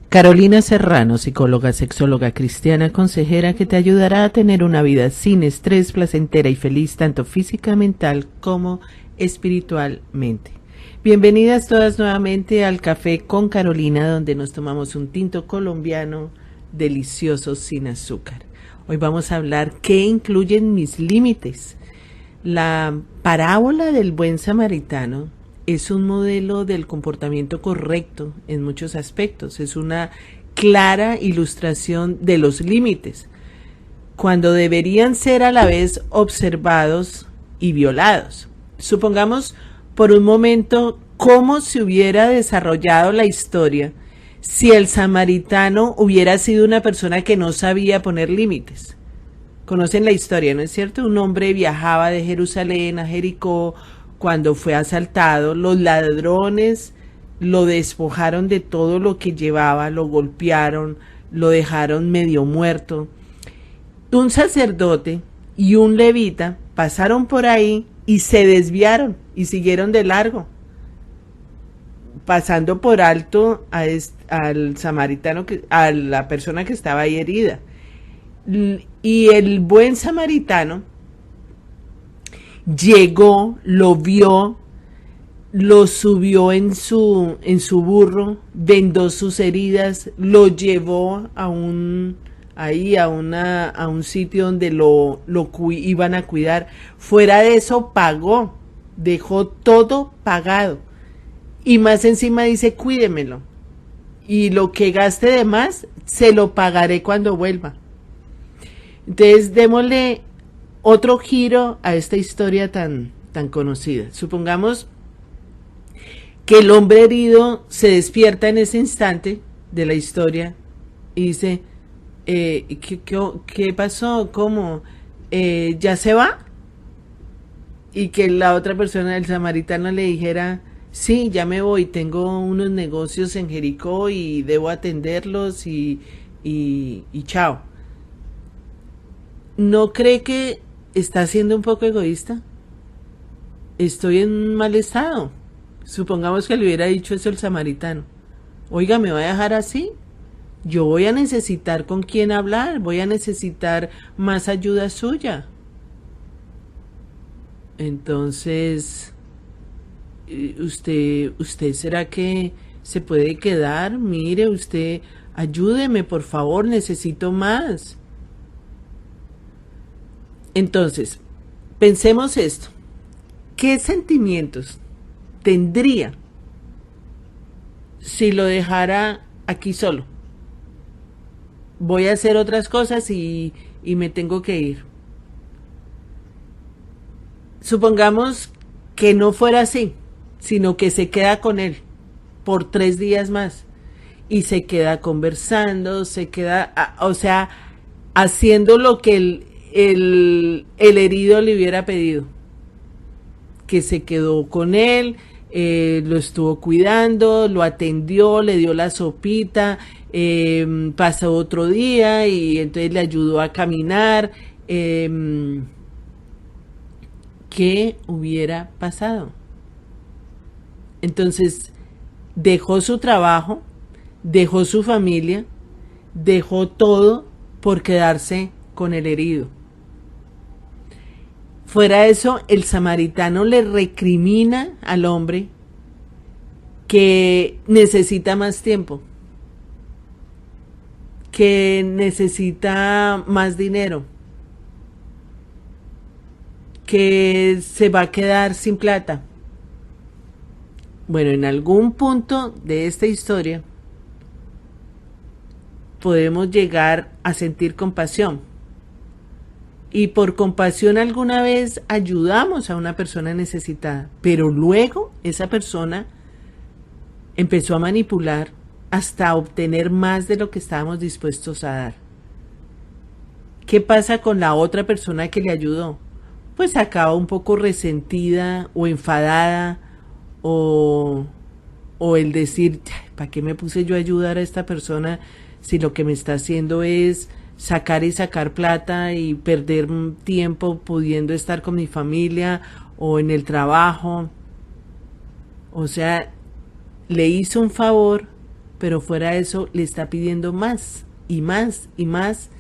Carolina Serrano, psicóloga, sexóloga cristiana, consejera que te ayudará a tener una vida sin estrés, placentera y feliz, tanto física, mental como espiritualmente. Bienvenidas todas nuevamente al Café con Carolina, donde nos tomamos un tinto colombiano delicioso sin azúcar. Hoy vamos a hablar qué incluyen mis límites. La parábola del buen samaritano es un modelo del comportamiento correcto en muchos aspectos. Es una clara ilustración de los límites, cuando deberían ser a la vez observados y violados. Supongamos por un momento cómo se hubiera desarrollado la historia si el samaritano hubiera sido una persona que no sabía poner límites. Conocen la historia, ¿no es cierto? Un hombre viajaba de Jerusalén a Jericó. Cuando fue asaltado, los ladrones lo despojaron de todo lo que llevaba, lo golpearon, lo dejaron medio muerto. Un sacerdote y un levita pasaron por ahí y se desviaron y siguieron de largo, pasando por alto al samaritano, a la persona que estaba ahí herida. Y el buen samaritano llegó, lo vio, lo subió en su burro, vendó sus heridas, lo llevó a un sitio donde lo iban a cuidar. Fuera de eso pagó, dejó todo pagado. Y más encima dice, cuídemelo. Y lo que gaste de más, se lo pagaré cuando vuelva. Entonces, démosle otro giro a esta historia tan conocida. Supongamos que el hombre herido se despierta en ese instante de la historia y dice, ¿qué pasó? ¿Cómo? ¿Ya se va? Y que la otra persona, el samaritano, le dijera, sí, ya me voy, tengo unos negocios en Jericó y debo atenderlos y chao. ¿No cree que está siendo un poco egoísta? Estoy en un mal estado. Supongamos que le hubiera dicho eso el samaritano. Oiga, ¿me va a dejar así? Yo voy a necesitar con quién hablar, voy a necesitar más ayuda suya. Entonces, ¿usted será que se puede quedar? Mire, usted, ayúdeme, por favor, necesito más. Entonces, pensemos esto. ¿Qué sentimientos tendría si lo dejara aquí solo? Voy a hacer otras cosas y me tengo que ir. Supongamos que no fuera así, sino que se queda con él por 3 días más y se queda conversando, se queda, haciendo lo que el herido le hubiera pedido, que se quedó con él, lo estuvo cuidando, lo atendió, le dio la sopita, pasó otro día y entonces le ayudó a caminar. ¿Qué hubiera pasado? Entonces dejó su trabajo, dejó su familia, dejó todo por quedarse con el herido. Fuera de eso, el samaritano le recrimina al hombre que necesita más tiempo, que necesita más dinero, que se va a quedar sin plata. Bueno, en algún punto de esta historia podemos llegar a sentir compasión. Y por compasión alguna vez ayudamos a una persona necesitada, pero luego esa persona empezó a manipular hasta obtener más de lo que estábamos dispuestos a dar. ¿Qué pasa con la otra persona que le ayudó? Pues acaba un poco resentida o enfadada o el decir, ¿para qué me puse yo a ayudar a esta persona si lo que me está haciendo es sacar plata y perder tiempo pudiendo estar con mi familia o en el trabajo? O sea, le hizo un favor pero fuera de eso le está pidiendo más y más y más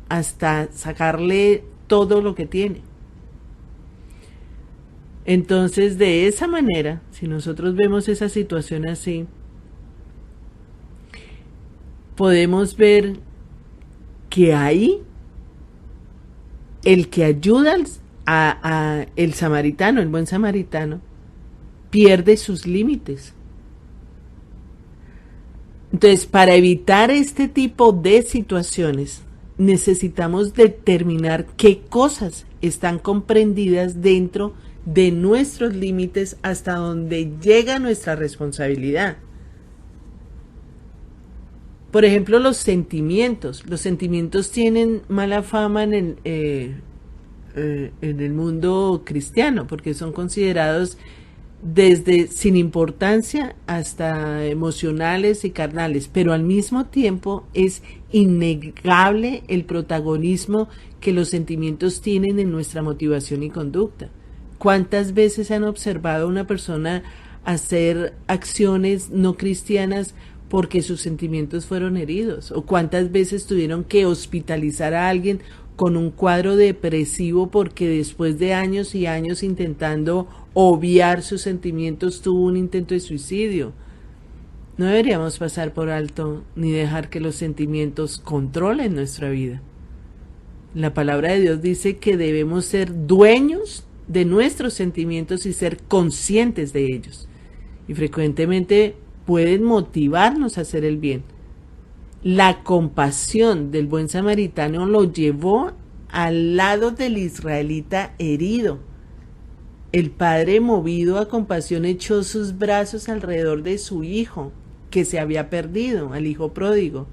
hasta sacarle todo lo que tiene. Entonces, de esa manera, si nosotros vemos esa situación así, podemos ver que ahí el que ayuda a el samaritano, el buen samaritano, pierde sus límites. Entonces, para evitar este tipo de situaciones, necesitamos determinar qué cosas están comprendidas dentro de nuestros límites hasta donde llega nuestra responsabilidad. Por ejemplo, los sentimientos. Los sentimientos tienen mala fama en el mundo cristiano, porque son considerados desde sin importancia hasta emocionales y carnales, pero al mismo tiempo es innegable el protagonismo que los sentimientos tienen en nuestra motivación y conducta. ¿Cuántas veces han observado a una persona hacer acciones no cristianas porque sus sentimientos fueron heridos? ¿O cuántas veces tuvieron que hospitalizar a alguien con un cuadro depresivo porque después de años y años intentando obviar sus sentimientos tuvo un intento de suicidio? No deberíamos pasar por alto ni dejar que los sentimientos controlen nuestra vida. La palabra de Dios dice que debemos ser dueños de nuestros sentimientos y ser conscientes de ellos. Y frecuentemente pueden motivarnos a hacer el bien. La compasión del buen samaritano lo llevó al lado del israelita herido. El padre, movido a compasión, echó sus brazos alrededor de su hijo, que se había perdido, al hijo pródigo.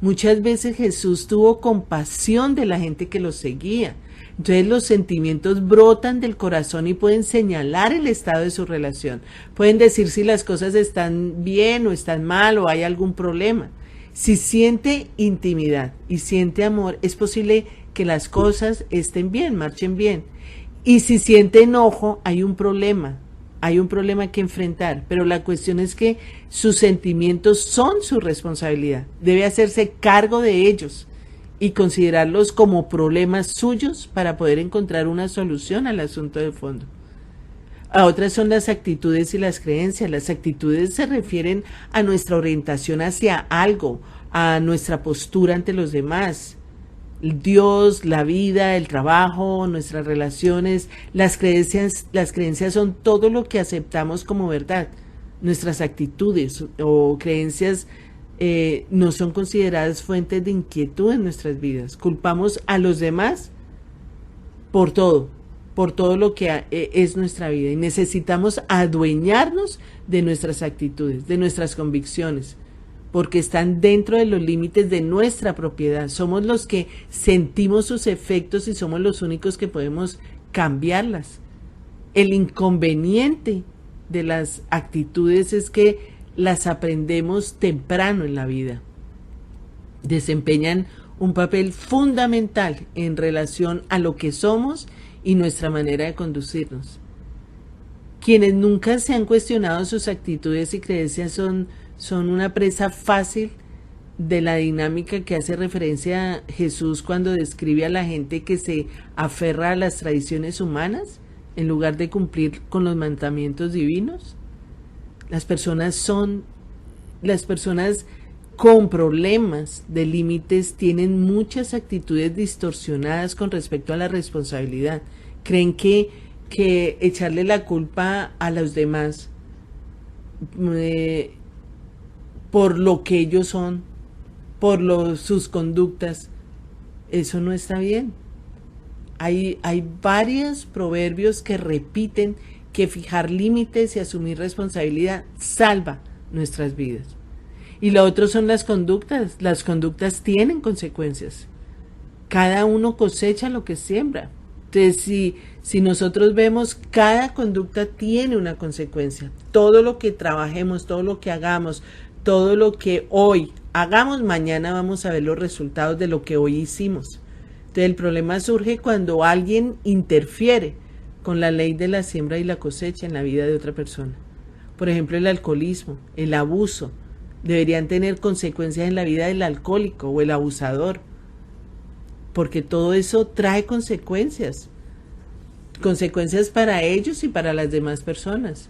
Muchas veces Jesús tuvo compasión de la gente que lo seguía. Entonces los sentimientos brotan del corazón y pueden señalar el estado de su relación. Pueden decir si las cosas están bien o están mal o hay algún problema. Si siente intimidad y siente amor, es posible que las cosas estén bien, marchen bien. Y si siente enojo, hay un problema que enfrentar. Pero la cuestión es que sus sentimientos son su responsabilidad. Debe hacerse cargo de ellos y considerarlos como problemas suyos para poder encontrar una solución al asunto de fondo. Otras son las actitudes y las creencias. Las actitudes se refieren a nuestra orientación hacia algo, a nuestra postura ante los demás. Dios, la vida, el trabajo, nuestras relaciones, las creencias son todo lo que aceptamos como verdad. Nuestras actitudes o creencias no son consideradas fuentes de inquietud en nuestras vidas. Culpamos a los demás por todo lo que es nuestra vida, y necesitamos adueñarnos de nuestras actitudes, de nuestras convicciones, porque están dentro de los límites de nuestra propiedad. Somos los que sentimos sus efectos y somos los únicos que podemos cambiarlas. El inconveniente de las actitudes es que las aprendemos temprano en la vida. Desempeñan un papel fundamental en relación a lo que somos y nuestra manera de conducirnos. Quienes nunca se han cuestionado sus actitudes y creencias son una presa fácil de la dinámica que hace referencia a Jesús cuando describe a la gente que se aferra a las tradiciones humanas en lugar de cumplir con los mandamientos divinos. Las personas con problemas de límites tienen muchas actitudes distorsionadas con respecto a la responsabilidad. Creen que echarle la culpa a los demás por lo que ellos son, por sus conductas, eso no está bien. Hay varios proverbios que repiten que fijar límites y asumir responsabilidad salva nuestras vidas. Y lo otro son las conductas. Las conductas tienen consecuencias. Cada uno cosecha lo que siembra. Entonces, si nosotros vemos, cada conducta tiene una consecuencia. Todo lo que trabajemos, todo lo que hagamos, todo lo que hoy hagamos, mañana vamos a ver los resultados de lo que hoy hicimos. Entonces, el problema surge cuando alguien interfiere con la ley de la siembra y la cosecha en la vida de otra persona. Por ejemplo, el alcoholismo, el abuso, deberían tener consecuencias en la vida del alcohólico o el abusador, porque todo eso trae consecuencias para ellos y para las demás personas.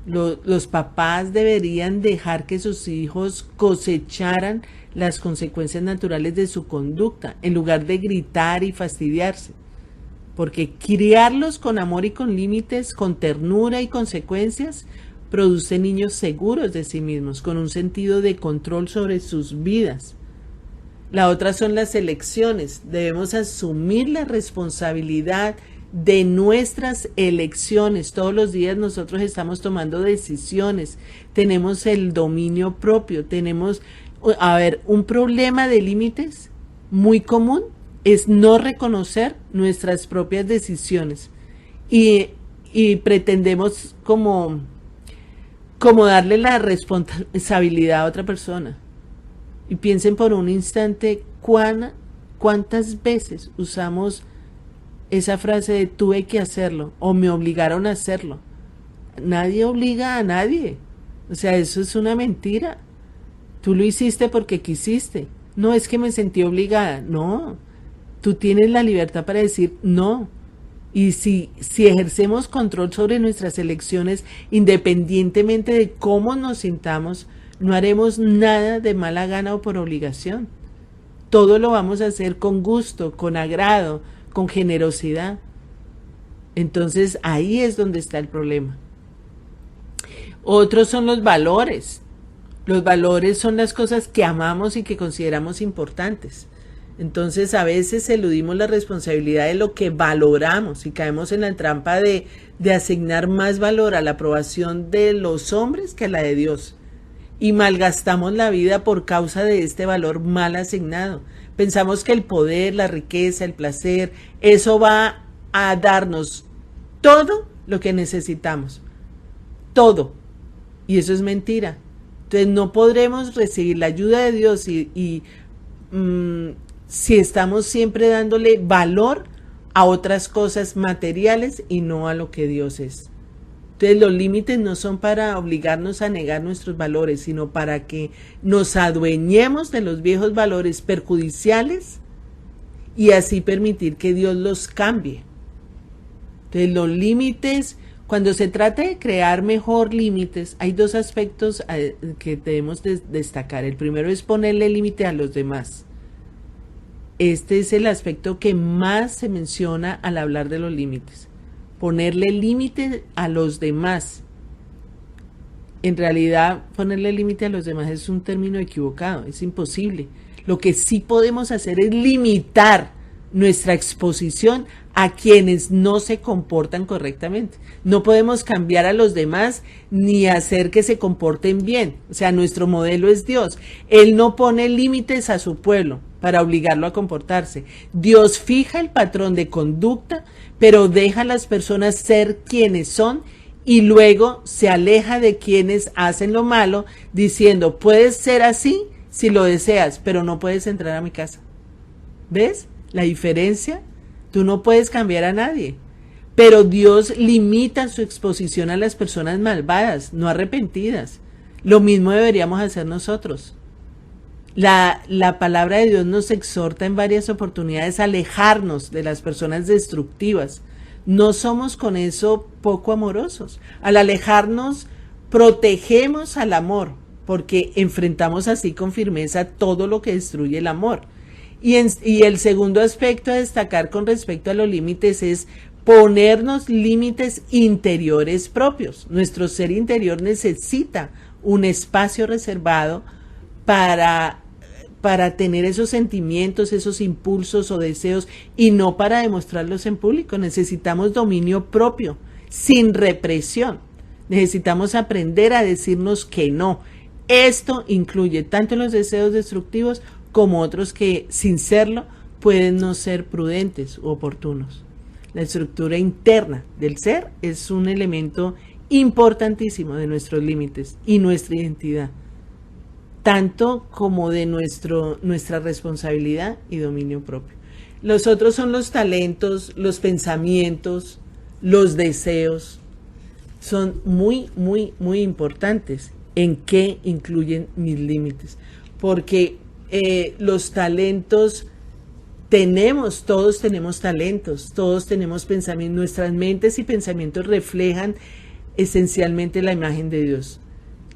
Los papás deberían dejar que sus hijos cosecharan las consecuencias naturales de su conducta, en lugar de gritar y fastidiarse. Porque criarlos con amor y con límites, con ternura y consecuencias, produce niños seguros de sí mismos, con un sentido de control sobre sus vidas. La otra son las elecciones. Debemos asumir la responsabilidad de nuestras elecciones. Todos los días nosotros estamos tomando decisiones, tenemos el dominio propio, tenemos, un problema de límites muy común es no reconocer nuestras propias decisiones y pretendemos como darle la responsabilidad a otra persona. Y piensen por un instante cuántas veces usamos esa frase de tuve que hacerlo o me obligaron a hacerlo. Nadie obliga a nadie. O sea, eso es una mentira. Tú lo hiciste porque quisiste. No es que me sentí obligada. No. Tú tienes la libertad para decir no. Y si ejercemos control sobre nuestras elecciones, independientemente de cómo nos sintamos, no haremos nada de mala gana o por obligación. Todo lo vamos a hacer con gusto, con agrado, con generosidad. Entonces ahí es donde está el problema. Otros son los valores. Los valores son las cosas que amamos y que consideramos importantes. Entonces a veces eludimos la responsabilidad de lo que valoramos y caemos en la trampa de asignar más valor a la aprobación de los hombres que a la de Dios. Y malgastamos la vida por causa de este valor mal asignado. Pensamos que el poder, la riqueza, el placer, eso va a darnos todo lo que necesitamos. Todo. Y eso es mentira. Entonces no podremos recibir la ayuda de Dios si estamos siempre dándole valor a otras cosas materiales y no a lo que Dios es. Entonces los límites no son para obligarnos a negar nuestros valores, sino para que nos adueñemos de los viejos valores perjudiciales y así permitir que Dios los cambie. Entonces los límites, cuando se trata de crear mejor límites, hay dos aspectos que debemos destacar. El primero es ponerle límite a los demás. Este es el aspecto que más se menciona al hablar de los límites. Ponerle límite a los demás. En realidad, ponerle límite a los demás es un término equivocado, es imposible. Lo que sí podemos hacer es limitar nuestra exposición a quienes no se comportan correctamente. No podemos cambiar a los demás ni hacer que se comporten bien. O sea, nuestro modelo es Dios. Él no pone límites a su pueblo para obligarlo a comportarse. Dios fija el patrón de conducta, pero deja a las personas ser quienes son y luego se aleja de quienes hacen lo malo, diciendo, puedes ser así si lo deseas, pero no puedes entrar a mi casa. ¿Ves la diferencia? Tú no puedes cambiar a nadie, pero Dios limita su exposición a las personas malvadas, no arrepentidas. Lo mismo deberíamos hacer nosotros. La palabra de Dios nos exhorta en varias oportunidades a alejarnos de las personas destructivas. No somos con eso poco amorosos. Al alejarnos, protegemos al amor, porque enfrentamos así con firmeza todo lo que destruye el amor. Y el segundo aspecto a destacar con respecto a los límites es ponernos límites interiores propios. Nuestro ser interior necesita un espacio reservado para tener esos sentimientos, esos impulsos o deseos y no para demostrarlos en público. Necesitamos dominio propio, sin represión. Necesitamos aprender a decirnos que no. Esto incluye tanto los deseos destructivos como otros que, sin serlo, pueden no ser prudentes u oportunos. La estructura interna del ser es un elemento importantísimo de nuestros límites y nuestra identidad, tanto como de nuestra responsabilidad y dominio propio. Los otros son los talentos, los pensamientos, los deseos. Son muy, muy, muy importantes. ¿En qué incluyen mis límites? Porque los talentos todos tenemos talentos, todos tenemos pensamientos, nuestras mentes y pensamientos reflejan esencialmente la imagen de Dios.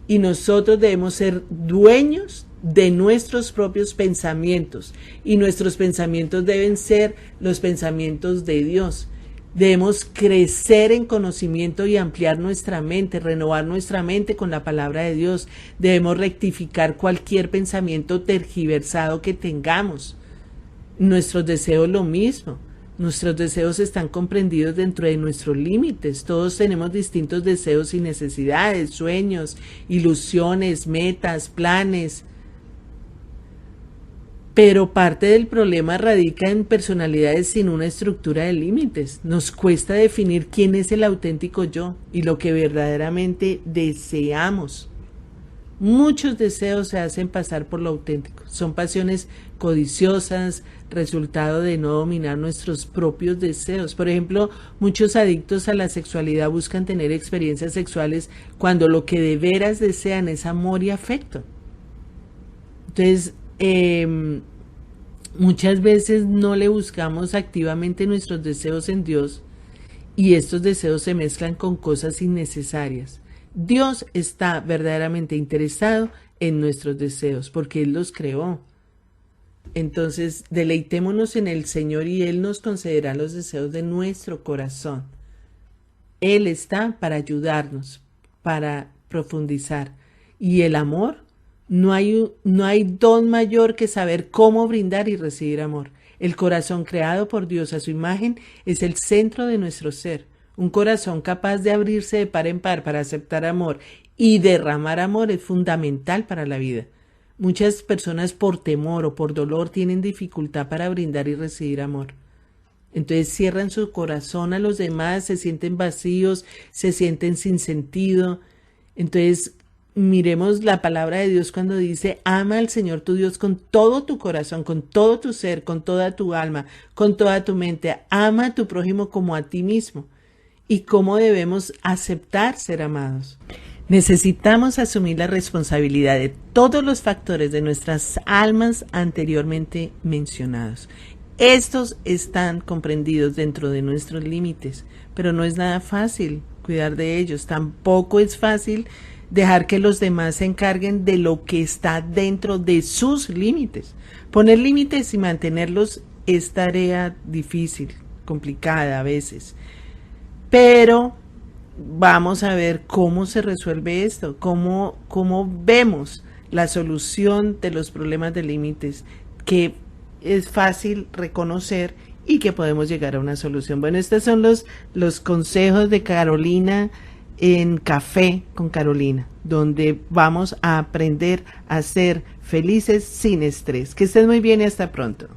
Y nosotros debemos ser dueños de nuestros propios pensamientos, y nuestros pensamientos deben ser los pensamientos de Dios. Debemos crecer en conocimiento y ampliar nuestra mente, renovar nuestra mente con la palabra de Dios. Debemos rectificar cualquier pensamiento tergiversado que tengamos. Nuestros deseos lo mismo. Nuestros deseos están comprendidos dentro de nuestros límites. Todos tenemos distintos deseos y necesidades, sueños, ilusiones, metas, planes. Pero parte del problema radica en personalidades sin una estructura de límites. Nos cuesta definir quién es el auténtico yo y lo que verdaderamente deseamos. Muchos deseos se hacen pasar por lo auténtico. Son pasiones codiciosas, resultado de no dominar nuestros propios deseos. Por ejemplo, muchos adictos a la sexualidad buscan tener experiencias sexuales cuando lo que de veras desean es amor y afecto. Entonces, muchas veces no le buscamos activamente nuestros deseos en Dios, y estos deseos se mezclan con cosas innecesarias. Dios está verdaderamente interesado en nuestros deseos porque Él los creó. Entonces, deleitémonos en el Señor y Él nos concederá los deseos de nuestro corazón. Él está para ayudarnos, para profundizar. Y el amor, no hay don mayor que saber cómo brindar y recibir amor. El corazón creado por Dios a su imagen es el centro de nuestro ser. Un corazón capaz de abrirse de par en par para aceptar amor y derramar amor es fundamental para la vida. Muchas personas por temor o por dolor tienen dificultad para brindar y recibir amor. Entonces cierran su corazón a los demás, se sienten vacíos, se sienten sin sentido. Entonces miremos la palabra de Dios cuando dice: ama al Señor tu Dios con todo tu corazón, con todo tu ser, con toda tu alma, con toda tu mente. Ama a tu prójimo como a ti mismo. Y cómo debemos aceptar ser amados. Necesitamos asumir la responsabilidad de todos los factores de nuestras almas anteriormente mencionados. Estos están comprendidos dentro de nuestros límites, pero no es nada fácil cuidar de ellos. Tampoco es fácil dejar que los demás se encarguen de lo que está dentro de sus límites. Poner límites y mantenerlos es tarea difícil, complicada a veces. Pero vamos a ver cómo se resuelve esto, cómo vemos la solución de los problemas de límites, que es fácil reconocer y que podemos llegar a una solución. Bueno, estos son los consejos de Carolina en Café con Carolina, donde vamos a aprender a ser felices sin estrés. Que estés muy bien y hasta pronto.